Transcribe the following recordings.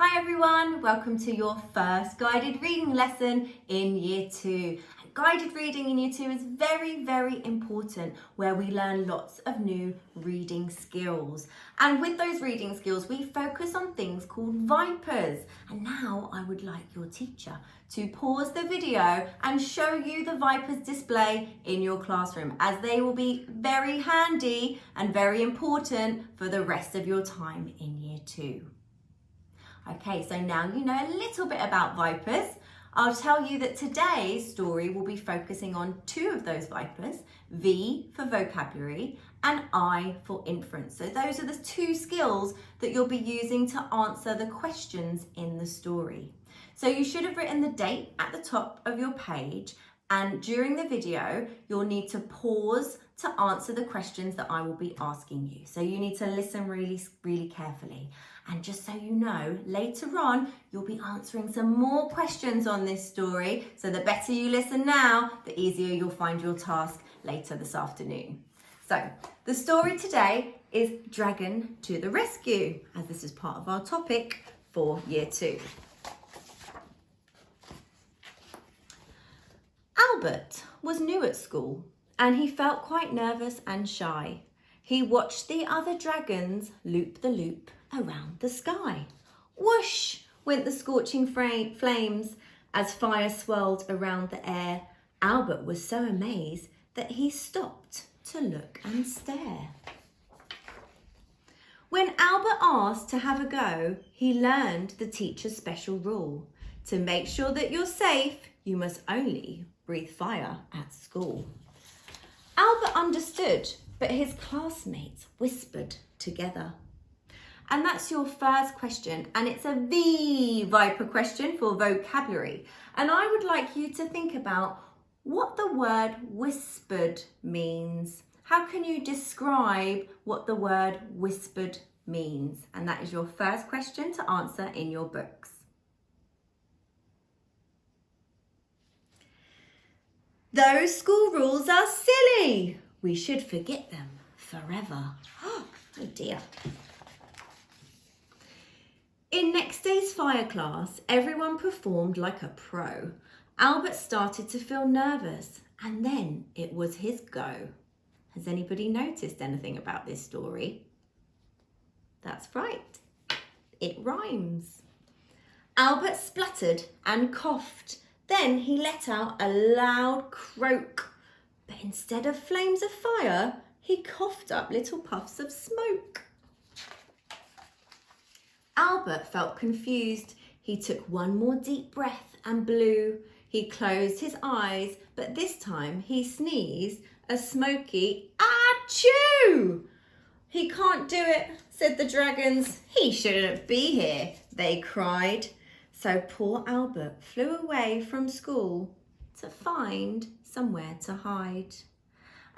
Hi everyone, welcome to your first guided reading lesson in Year 2. Guided reading in Year 2 is very, very important where we learn lots of new reading skills. And with those reading skills, we focus on things called vipers. And now I would like your teacher to pause the video and show you the vipers display in your classroom, as they will be very handy and very important for the rest of your time in Year 2. Okay, so now you know a little bit about vipers. I'll tell you that today's story will be focusing on two of those vipers, V for vocabulary and I for inference. So those are the two skills that you'll be using to answer the questions in the story. So you should have written the date at the top of your page, and during the video, you'll need to pause to answer the questions that I will be asking you. So you need to listen really, really carefully. And just so you know, later on, you'll be answering some more questions on this story. So the better you listen now, the easier you'll find your task later this afternoon. So the story today is Dragon to the Rescue, as this is part of our topic for Year 2. Albert was new at school and he felt quite nervous and shy. He watched the other dragons loop the loop around the sky. Whoosh went the scorching flames as fire swirled around the air. Albert was so amazed that he stopped to look and stare. When Albert asked to have a go, he learned the teacher's special rule. To make sure that you're safe, you must only breathe fire at school. Albert understood, but his classmates whispered together. And that's your first question, and it's a V Viper question for vocabulary. And I would like you to think about what the word whispered means. How can you describe what the word whispered means? And that is your first question to answer in your books. Those school rules are silly. We should forget them forever. Oh dear. In next day's fire class, everyone performed like a pro. Albert started to feel nervous, and then it was his go. Has anybody noticed anything about this story? That's right, it rhymes. Albert spluttered and coughed. Then he let out a loud croak. But instead of flames of fire, he coughed up little puffs of smoke. Albert felt confused. He took one more deep breath and blew. He closed his eyes, but this time he sneezed a smoky achoo. He can't do it, said the dragons. He shouldn't be here, they cried. So poor Albert flew away from school to find somewhere to hide.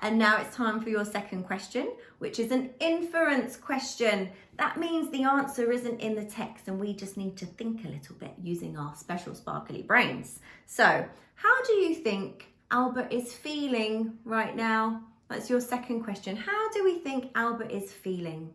And now it's time for your second question, which is an inference question. That means the answer isn't in the text and we just need to think a little bit using our special sparkly brains. So, how do you think Albert is feeling right now? That's your second question. How do we think Albert is feeling?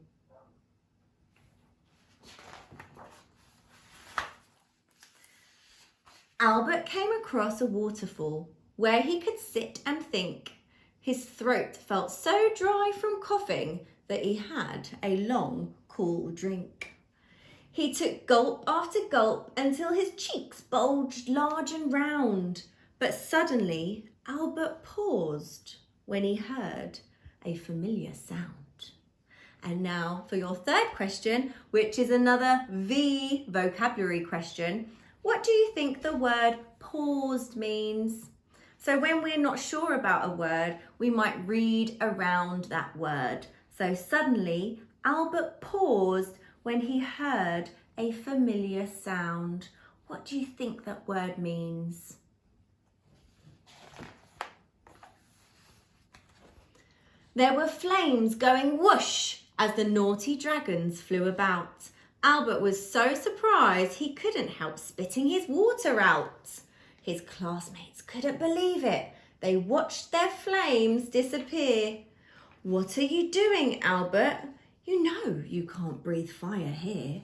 Albert came across a waterfall where he could sit and think. His throat felt so dry from coughing that he had a long, cool drink. He took gulp after gulp until his cheeks bulged large and round. But suddenly, Albert paused when he heard a familiar sound. And now for your third question, which is another V vocabulary question. What do you think the word paused means? So when we're not sure about a word, we might read around that word. So suddenly, Albert paused when he heard a familiar sound. What do you think that word means? There were flames going whoosh as the naughty dragons flew about. Albert was so surprised he couldn't help spitting his water out. His classmates couldn't believe it. They watched their flames disappear. What are you doing, Albert? You know you can't breathe fire here.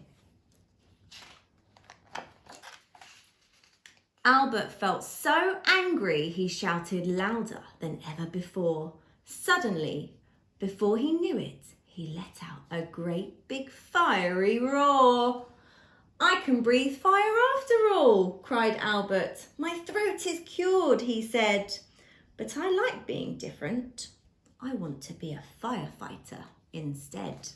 Albert felt so angry he shouted louder than ever before. Suddenly, before he knew it, he let out a great big fiery roar. "I can breathe fire after all," cried Albert. "My throat is cured," he said. "But I like being different. I want to be a firefighter instead."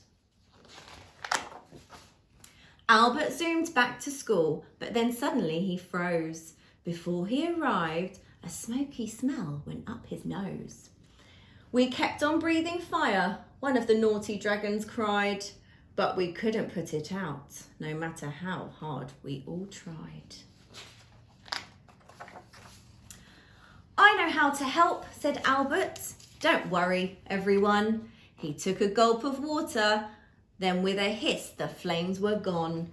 Albert zoomed back to school, but then suddenly he froze. Before he arrived, a smoky smell went up his nose. "We kept on breathing fire," one of the naughty dragons cried, "but we couldn't put it out, no matter how hard we all tried." "I know how to help," said Albert. "Don't worry, everyone." He took a gulp of water, then with a hiss, the flames were gone.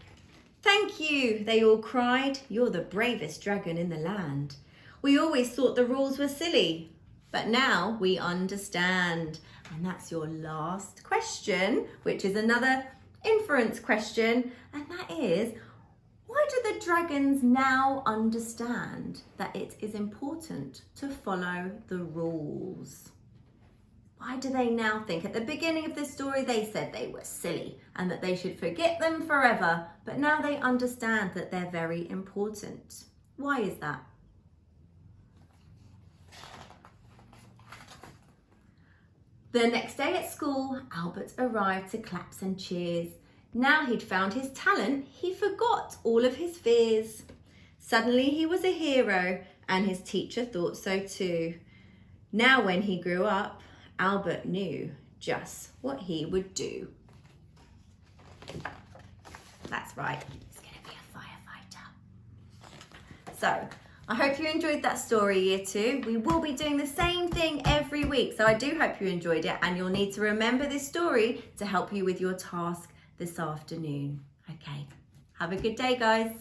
"Thank you," they all cried. "You're the bravest dragon in the land. We always thought the rules were silly, but now we understand." And that's your last question, which is another inference question, and that is, why do the dragons now understand that it is important to follow the rules? Why do they now think? At the beginning of this story, they said they were silly and that they should forget them forever, but now they understand that they're very important. Why is that? The next day at school, Albert arrived to claps and cheers. Now he'd found his talent, he forgot all of his fears. Suddenly he was a hero, and his teacher thought so too. Now when he grew up, Albert knew just what he would do. That's right, he's going to be a firefighter. So, I hope you enjoyed that story, Year 2. We will be doing the same thing every week, so I do hope you enjoyed it, and you'll need to remember this story to help you with your task this afternoon. Okay, have a good day, guys.